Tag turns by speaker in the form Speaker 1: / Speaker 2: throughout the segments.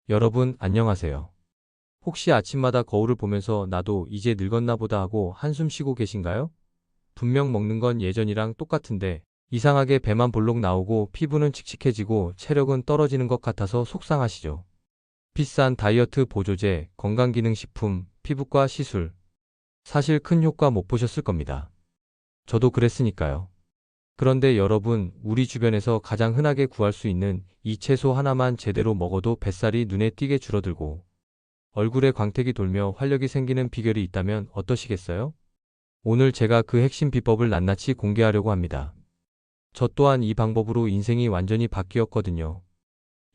Speaker 1: 여러분, 안녕하세요. 혹시 아침마다 거울을 보면서 나도 이제 늙었나 보다 하고 한숨 쉬고 계신가요? 분명 먹는 건 예전이랑 똑같은데 이상하게 배만 볼록 나오고 피부는 칙칙해지고 체력은 떨어지는 것 같아서 속상하시죠? 비싼 다이어트 보조제, 건강기능식품, 피부과 시술. 사실 큰 효과 못 보셨을 겁니다. 저도 그랬으니까요. 그런데 여러분, 우리 주변에서 가장 흔하게 구할 수 있는 이 채소 하나만 제대로 먹어도 뱃살이 눈에 띄게 줄어들고 얼굴에 광택이 돌며 활력이 생기는 비결이 있다면 어떠시겠어요? 오늘 제가 그 핵심 비법을 낱낱이 공개하려고 합니다. 저 또한 이 방법으로 인생이 완전히 바뀌었거든요.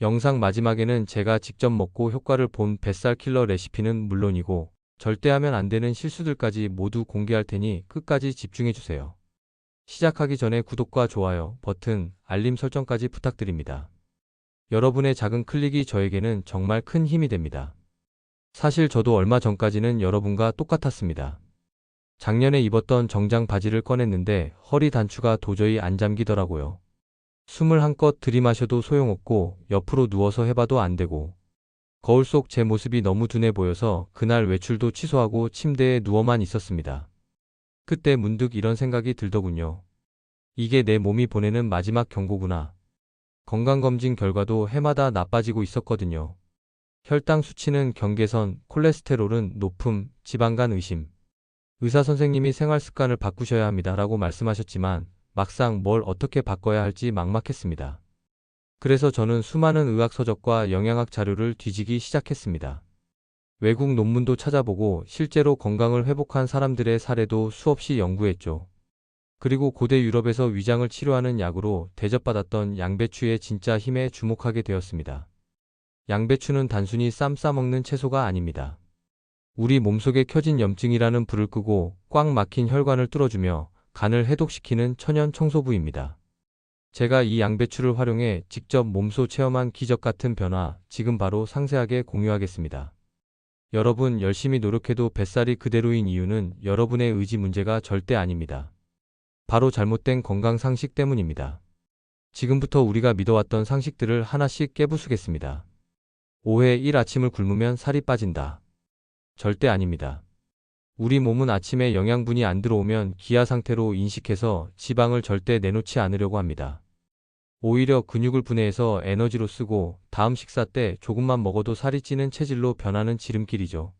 Speaker 1: 영상 마지막에는 제가 직접 먹고 효과를 본 뱃살 킬러 레시피는 물론이고 절대 하면 안 되는 실수들까지 모두 공개할 테니 끝까지 집중해주세요. 시작하기 전에 구독과 좋아요 버튼, 알림 설정까지 부탁드립니다. 여러분의 작은 클릭이 저에게는 정말 큰 힘이 됩니다. 사실 저도 얼마 전까지는 여러분과 똑같았습니다. 작년에 입었던 정장 바지를 꺼냈는데 허리 단추가 도저히 안 잠기더라고요. 숨을 한껏 들이마셔도 소용없고 옆으로 누워서 해봐도 안 되고 거울 속 제 모습이 너무 둔해 보여서 그날 외출도 취소하고 침대에 누워만 있었습니다. 그때 문득 이런 생각이 들더군요. 이게 내 몸이 보내는 마지막 경고구나. 건강검진 결과도 해마다 나빠지고 있었거든요. 혈당 수치는 경계선, 콜레스테롤은 높음, 지방간 의심. 의사 선생님이 생활 습관을 바꾸셔야 합니다라고 말씀하셨지만 막상 뭘 어떻게 바꿔야 할지 막막했습니다. 그래서 저는 수많은 의학 서적과 영양학 자료를 뒤지기 시작했습니다. 외국 논문도 찾아보고 실제로 건강을 회복한 사람들의 사례도 수없이 연구했죠. 그리고 고대 유럽에서 위장을 치료하는 약으로 대접받았던 양배추의 진짜 힘에 주목하게 되었습니다. 양배추는 단순히 쌈 싸먹는 채소가 아닙니다. 우리 몸속에 켜진 염증이라는 불을 끄고 꽉 막힌 혈관을 뚫어주며 간을 해독시키는 천연 청소부입니다. 제가 이 양배추를 활용해 직접 몸소 체험한 기적 같은 변화, 지금 바로 상세하게 공유하겠습니다. 여러분, 열심히 노력해도 뱃살이 그대로인 이유는 여러분의 의지 문제가 절대 아닙니다. 바로 잘못된 건강 상식 때문입니다. 지금부터 우리가 믿어왔던 상식들을 하나씩 깨부수겠습니다. 오해 1. 아침을 굶으면 살이 빠진다. 절대 아닙니다. 우리 몸은 아침에 영양분이 안 들어오면 기아 상태로 인식해서 지방을 절대 내놓지 않으려고 합니다. 오히려 근육을 분해해서 에너지로 쓰고 다음 식사 때 조금만 먹어도 살이 찌는 체질로 변하는 지름길이죠.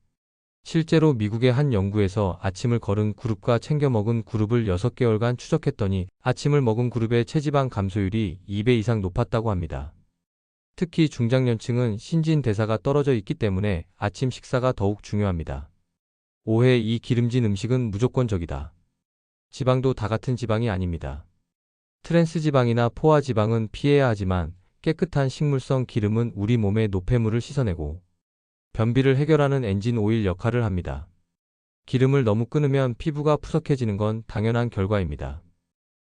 Speaker 1: 실제로 미국의 한 연구에서 아침을 걸은 그룹과 챙겨 먹은 그룹을 6개월간 추적했더니 아침을 먹은 그룹의 체지방 감소율이 2배 이상 높았다고 합니다. 특히 중장년층은 신진대사가 떨어져 있기 때문에 아침 식사가 더욱 중요합니다. 오해 2. 기름진 음식은 무조건적이다. 지방도 다 같은 지방이 아닙니다. 트랜스지방이나 포화지방은 피해야 하지만 깨끗한 식물성 기름은 우리 몸의 노폐물을 씻어내고 변비를 해결하는 엔진 오일 역할을 합니다. 기름을 너무 끊으면 피부가 푸석해지는 건 당연한 결과입니다.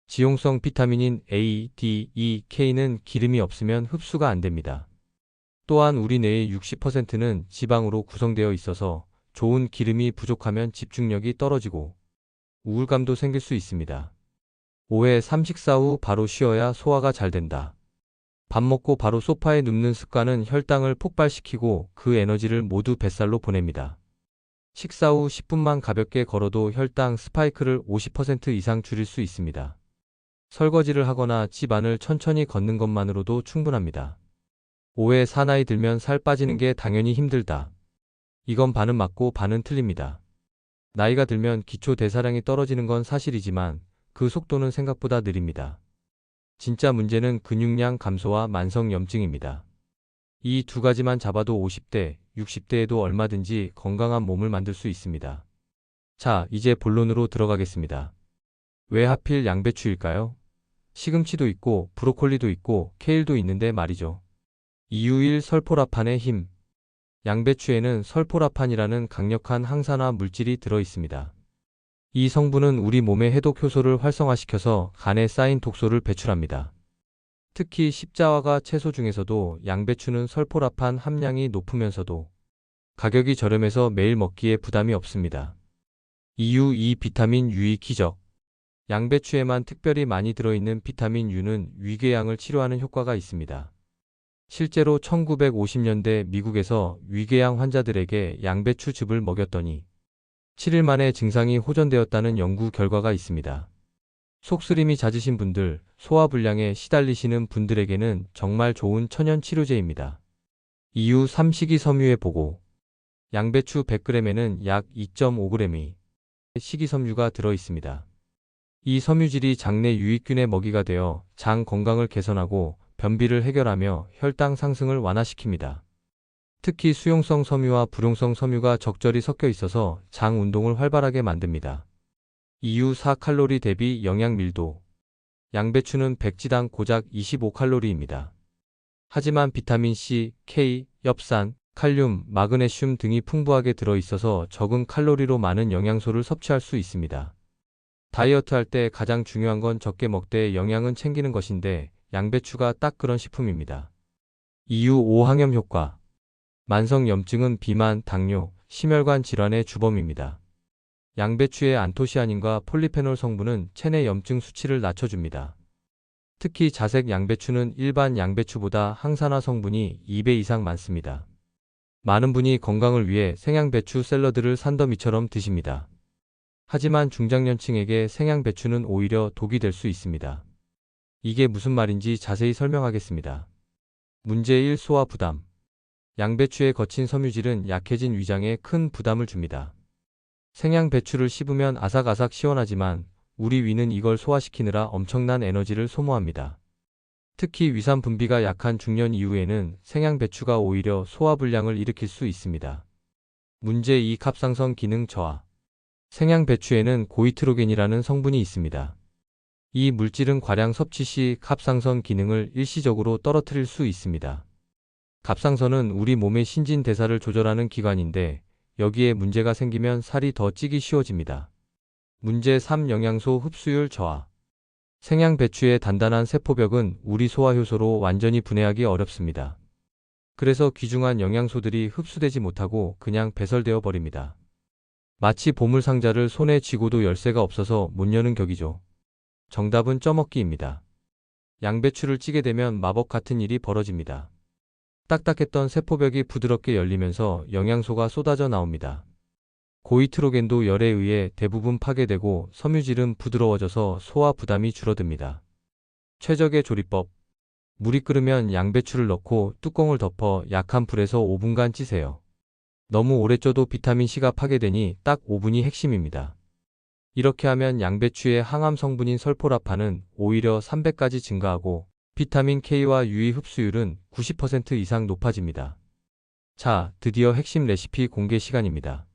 Speaker 1: 지용성 비타민인 A, D, E, K는 기름이 없으면 흡수가 안 됩니다. 또한 우리 뇌의 60%는 지방으로 구성되어 있어서 좋은 기름이 부족하면 집중력이 떨어지고 우울감도 생길 수 있습니다. 오해 3. 식사 후 바로 쉬어야 소화가 잘 된다. 밥 먹고 바로 소파에 눕는 습관은 혈당을 폭발시키고 그 에너지를 모두 뱃살로 보냅니다. 식사 후 10분만 가볍게 걸어도 혈당 스파이크를 50% 이상 줄일 수 있습니다. 설거지를 하거나 집안을 천천히 걷는 것만으로도 충분합니다. 오해 4. 나이 들면 살 빠지는 게 당연히 힘들다. 이건 반은 맞고 반은 틀립니다. 나이가 들면 기초 대사량이 떨어지는 건 사실이지만 그 속도는 생각보다 느립니다. 진짜 문제는 근육량 감소와 만성염증입니다. 이 두 가지만 잡아도 50대, 60대에도 얼마든지 건강한 몸을 만들 수 있습니다. 자, 이제 본론으로 들어가겠습니다. 왜 하필 양배추일까요? 시금치도 있고 브로콜리도 있고 케일도 있는데 말이죠. 이유 1. 설포라판의 힘. 양배추에는 설포라판이라는 강력한 항산화 물질이 들어 있습니다. 이 성분은 우리 몸의 해독 효소를 활성화시켜서 간에 쌓인 독소를 배출합니다. 특히 십자화과 채소 중에서도 양배추는 설포라판 함량이 높으면서도 가격이 저렴해서 매일 먹기에 부담이 없습니다. 이유 2. 비타민 U의 기적. 양배추에만 특별히 많이 들어있는 비타민 U는 위궤양을 치료하는 효과가 있습니다. 실제로 1950년대 미국에서 위궤양 환자들에게 양배추즙을 먹였더니 7일 만에 증상이 호전되었다는 연구 결과가 있습니다. 속쓰림이 잦으신 분들, 소화불량에 시달리시는 분들에게는 정말 좋은 천연 치료제입니다. 이유 3식이섬유의 보고. 양배추 100g에는 약 2.5g의 식이섬유가 들어 있습니다. 이 섬유질이 장내 유익균의 먹이가 되어 장 건강을 개선하고 변비를 해결하며 혈당 상승을 완화시킵니다. 특히 수용성 섬유와 불용성 섬유가 적절히 섞여 있어서 장 운동을 활발하게 만듭니다. 이유 4칼로리 대비 영양 밀도. 양배추는 백지당 고작 25칼로리입니다. 하지만 비타민 C, K, 엽산, 칼륨, 마그네슘 등이 풍부하게 들어있어서 적은 칼로리로 많은 영양소를 섭취할 수 있습니다. 다이어트 할 때 가장 중요한 건 적게 먹되 영양은 챙기는 것인데 양배추가 딱 그런 식품입니다. 이유 5 항염 효과. 만성 염증은 비만, 당뇨, 심혈관 질환의 주범입니다. 양배추의 안토시아닌과 폴리페놀 성분은 체내 염증 수치를 낮춰줍니다. 특히 자색 양배추는 일반 양배추보다 항산화 성분이 2배 이상 많습니다. 많은 분이 건강을 위해 생양배추 샐러드를 산더미처럼 드십니다. 하지만 중장년층에게 생양배추는 오히려 독이 될 수 있습니다. 이게 무슨 말인지 자세히 설명하겠습니다. 문제 1. 소화 부담. 양배추의 거친 섬유질은 약해진 위장에 큰 부담을 줍니다. 생양배추를 씹으면 아삭아삭 시원하지만 우리 위는 이걸 소화시키느라 엄청난 에너지를 소모합니다. 특히 위산 분비가 약한 중년 이후에는 생양배추가 오히려 소화불량을 일으킬 수 있습니다. 문제 2. 갑상선 기능 저하. 생양배추에는 고이트로겐이라는 성분이 있습니다. 이 물질은 과량 섭취 시 갑상선 기능을 일시적으로 떨어뜨릴 수 있습니다. 갑상선은 우리 몸의 신진대사를 조절하는 기관인데 여기에 문제가 생기면 살이 더 찌기 쉬워집니다. 문제 3. 영양소 흡수율 저하. 생양배추의 단단한 세포벽은 우리 소화효소로 완전히 분해하기 어렵습니다. 그래서 귀중한 영양소들이 흡수되지 못하고 그냥 배설되어 버립니다. 마치 보물상자를 손에 쥐고도 열쇠가 없어서 못 여는 격이죠. 정답은 쪄먹기입니다. 양배추를 찌게 되면 마법 같은 일이 벌어집니다. 딱딱했던 세포벽이 부드럽게 열리면서 영양소가 쏟아져 나옵니다. 고이트로겐도 열에 의해 대부분 파괴되고 섬유질은 부드러워져서 소화 부담이 줄어듭니다. 최적의 조리법. 물이 끓으면 양배추를 넣고 뚜껑을 덮어 약한 불에서 5분간 찌세요. 너무 오래 쪄도 비타민C가 파괴되니 딱 5분이 핵심입니다. 이렇게 하면 양배추의 항암 성분인 설포라판은 오히려 3배까지 증가하고 비타민 K와 유의 흡수율은 90% 이상 높아집니다. 자, 드디어 핵심 레시피 공개 시간입니다.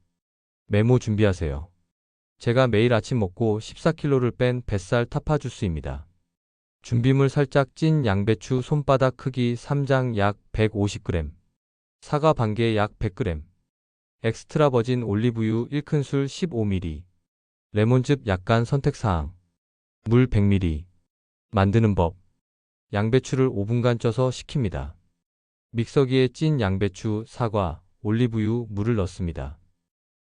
Speaker 1: 메모 준비하세요. 제가 매일 아침 먹고 14kg를 뺀 뱃살 타파 주스입니다. 준비물 살짝 찐 양배추 손바닥 크기 3장 약 150g, 사과 반개 약 100g, 엑스트라 버진 올리브유 1큰술 15ml, 레몬즙 약간 선택사항, 물 100ml. 만드는 법. 양배추를 5분간 쪄서 식힙니다. 믹서기에 찐 양배추, 사과, 올리브유, 물을 넣습니다.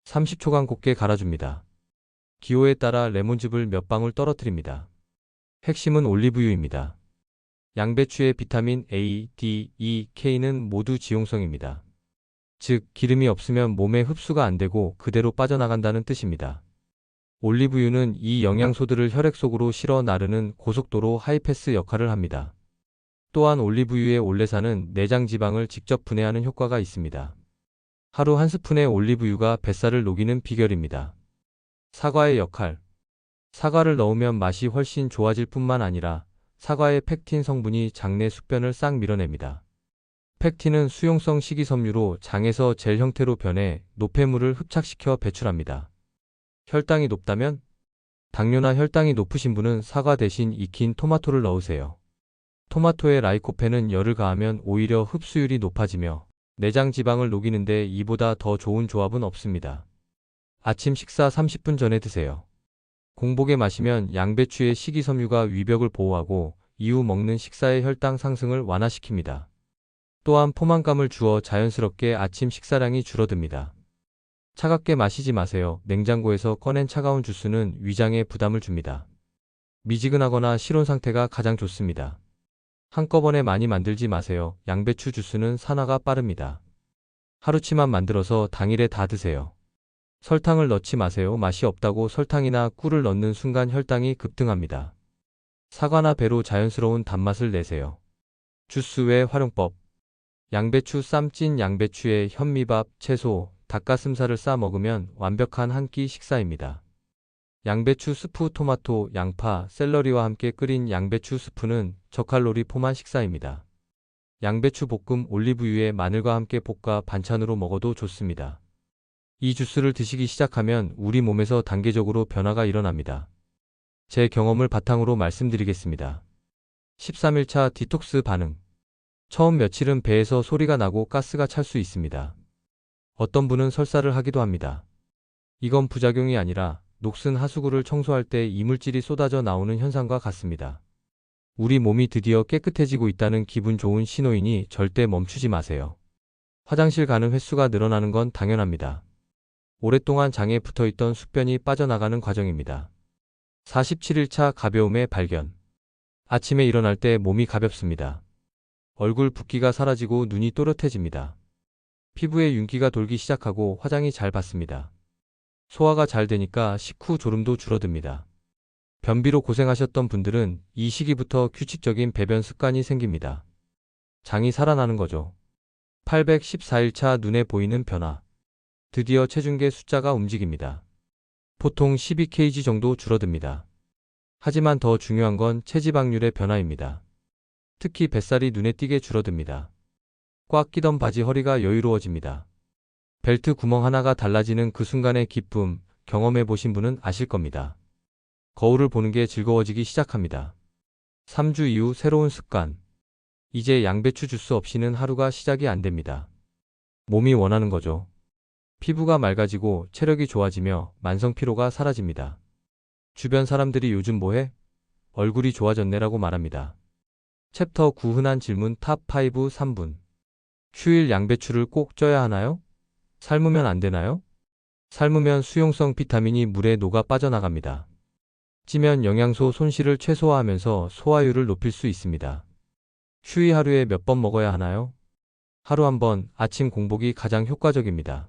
Speaker 1: 30초간 곱게 갈아줍니다. 기호에 따라 레몬즙을 몇 방울 떨어뜨립니다. 핵심은 올리브유입니다. 양배추의 비타민 A, D, E, K는 모두 지용성입니다. 즉, 기름이 없으면 몸에 흡수가 안 되고 그대로 빠져나간다는 뜻입니다. 올리브유는 이 영양소들을 혈액 속으로 실어 나르는 고속도로 하이패스 역할을 합니다. 또한 올리브유의 올레산은 내장 지방을 직접 분해하는 효과가 있습니다. 하루 한 스푼의 올리브유가 뱃살을 녹이는 비결입니다. 사과의 역할. 사과를 넣으면 맛이 훨씬 좋아질 뿐만 아니라 사과의 펙틴 성분이 장내 숙변을 싹 밀어냅니다. 펙틴은 수용성 식이섬유로 장에서 젤 형태로 변해 노폐물을 흡착시켜 배출합니다. 혈당이 높다면? 당뇨나 혈당이 높으신 분은 사과 대신 익힌 토마토를 넣으세요. 토마토의 라이코펜은 열을 가하면 오히려 흡수율이 높아지며 내장 지방을 녹이는데 이보다 더 좋은 조합은 없습니다. 아침 식사 30분 전에 드세요. 공복에 마시면 양배추의 식이섬유가 위벽을 보호하고 이후 먹는 식사의 혈당 상승을 완화시킵니다. 또한 포만감을 주어 자연스럽게 아침 식사량이 줄어듭니다. 차갑게 마시지 마세요. 냉장고에서 꺼낸 차가운 주스는 위장에 부담을 줍니다. 미지근하거나 실온 상태가 가장 좋습니다. 한꺼번에 많이 만들지 마세요. 양배추 주스는 산화가 빠릅니다. 하루치만 만들어서 당일에 다 드세요. 설탕을 넣지 마세요. 맛이 없다고 설탕이나 꿀을 넣는 순간 혈당이 급등합니다. 사과나 배로 자연스러운 단맛을 내세요. 주스 외 활용법. 양배추 쌈. 찐 양배추에 현미밥, 채소, 닭가슴살을 싸 먹으면 완벽한 한 끼 식사입니다. 양배추 스프. 토마토, 양파, 샐러리와 함께 끓인 양배추 스프는 저칼로리 포만 식사입니다. 양배추 볶음. 올리브유에 마늘과 함께 볶아 반찬으로 먹어도 좋습니다. 이 주스를 드시기 시작하면 우리 몸에서 단계적으로 변화가 일어납니다. 제 경험을 바탕으로 말씀드리겠습니다. 13일차 디톡스 반응. 처음 며칠은 배에서 소리가 나고 가스가 찰 수 있습니다. 어떤 분은 설사를 하기도 합니다. 이건 부작용이 아니라 녹슨 하수구를 청소할 때 이물질이 쏟아져 나오는 현상과 같습니다. 우리 몸이 드디어 깨끗해지고 있다는 기분 좋은 신호이니 절대 멈추지 마세요. 화장실 가는 횟수가 늘어나는 건 당연합니다. 오랫동안 장에 붙어있던 숙변이 빠져나가는 과정입니다. 47일차 가벼움의 발견. 아침에 일어날 때 몸이 가볍습니다. 얼굴 붓기가 사라지고 눈이 또렷해집니다. 피부에 윤기가 돌기 시작하고 화장이 잘 받습니다. 소화가 잘 되니까 식후 졸음도 줄어듭니다. 변비로 고생하셨던 분들은 이 시기부터 규칙적인 배변 습관이 생깁니다. 장이 살아나는 거죠. 814일차 눈에 보이는 변화. 드디어 체중계 숫자가 움직입니다. 보통 12kg 정도 줄어듭니다. 하지만 더 중요한 건 체지방률의 변화입니다. 특히 뱃살이 눈에 띄게 줄어듭니다. 꽉 끼던 바지 허리가 여유로워집니다. 벨트 구멍 하나가 달라지는 그 순간의 기쁨, 경험해 보신 분은 아실 겁니다. 거울을 보는 게 즐거워지기 시작합니다. 3주 이후 새로운 습관. 이제 양배추 주스 없이는 하루가 시작이 안 됩니다. 몸이 원하는 거죠. 피부가 맑아지고 체력이 좋아지며 만성 피로가 사라집니다. 주변 사람들이 요즘 뭐해? 얼굴이 좋아졌네라고 말합니다. 챕터 9. 흔한 질문 탑5 3분. 휴일 양배추를 꼭 쪄야 하나요? 삶으면 안 되나요? 삶으면 수용성 비타민이 물에 녹아 빠져나갑니다. 찌면 영양소 손실을 최소화하면서 소화율을 높일 수 있습니다. 휴일 하루에 몇 번 먹어야 하나요? 하루 한 번. 아침 공복이 가장 효과적입니다.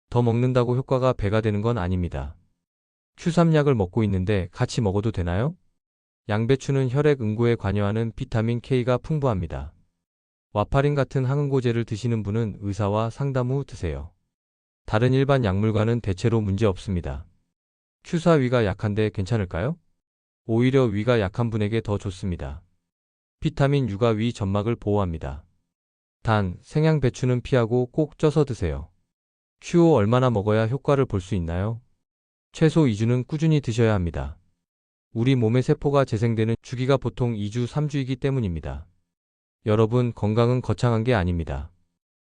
Speaker 1: 더 먹는다고 효과가 배가 되는 건 아닙니다. Q3약을 먹고 있는데 같이 먹어도 되나요? 양배추는 혈액 응고에 관여하는 비타민 K가 풍부합니다. 와파린 같은 항응고제를 드시는 분은 의사와 상담 후 드세요. 다른 일반 약물과는 대체로 문제 없습니다. Q4 위가 약한데 괜찮을까요? 오히려 위가 약한 분에게 더 좋습니다. 비타민 U가 위 점막을 보호합니다. 단, 생양배추는 피하고 꼭 쪄서 드세요. Q5 얼마나 먹어야 효과를 볼 수 있나요? 최소 2주는 꾸준히 드셔야 합니다. 우리 몸의 세포가 재생되는 주기가 보통 2주, 3주이기 때문입니다. 여러분, 건강은 거창한 게 아닙니다.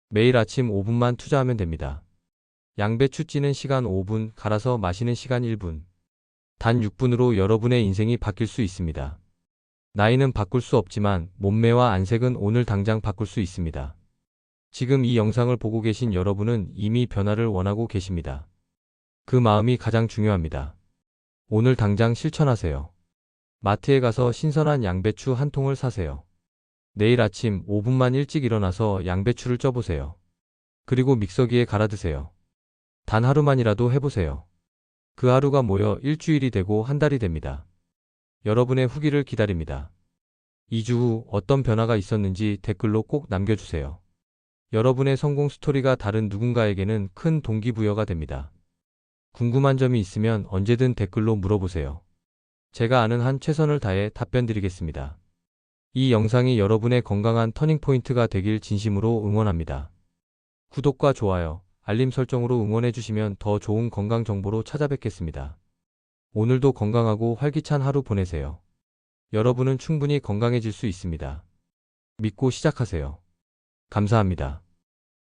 Speaker 1: 매일 아침 5분만 투자하면 됩니다. 양배추 찌는 시간 5분, 갈아서 마시는 시간 1분. 단 6분으로 여러분의 인생이 바뀔 수 있습니다. 나이는 바꿀 수 없지만 몸매와 안색은 오늘 당장 바꿀 수 있습니다. 지금 이 영상을 보고 계신 여러분은 이미 변화를 원하고 계십니다. 그 마음이 가장 중요합니다. 오늘 당장 실천하세요. 마트에 가서 신선한 양배추 한 통을 사세요. 내일 아침 5분만 일찍 일어나서 양배추를 쪄보세요. 그리고 믹서기에 갈아 드세요. 단 하루만이라도 해보세요. 그 하루가 모여 일주일이 되고 한 달이 됩니다. 여러분의 후기를 기다립니다. 2주 후 어떤 변화가 있었는지 댓글로 꼭 남겨주세요. 여러분의 성공 스토리가 다른 누군가에게는 큰 동기부여가 됩니다. 궁금한 점이 있으면 언제든 댓글로 물어보세요. 제가 아는 한 최선을 다해 답변 드리겠습니다. 이 영상이 여러분의 건강한 터닝포인트가 되길 진심으로 응원합니다. 구독과 좋아요, 알림 설정으로 응원해 주시면 더 좋은 건강 정보로 찾아뵙겠습니다. 오늘도 건강하고 활기찬 하루 보내세요. 여러분은 충분히 건강해질 수 있습니다. 믿고 시작하세요. 감사합니다.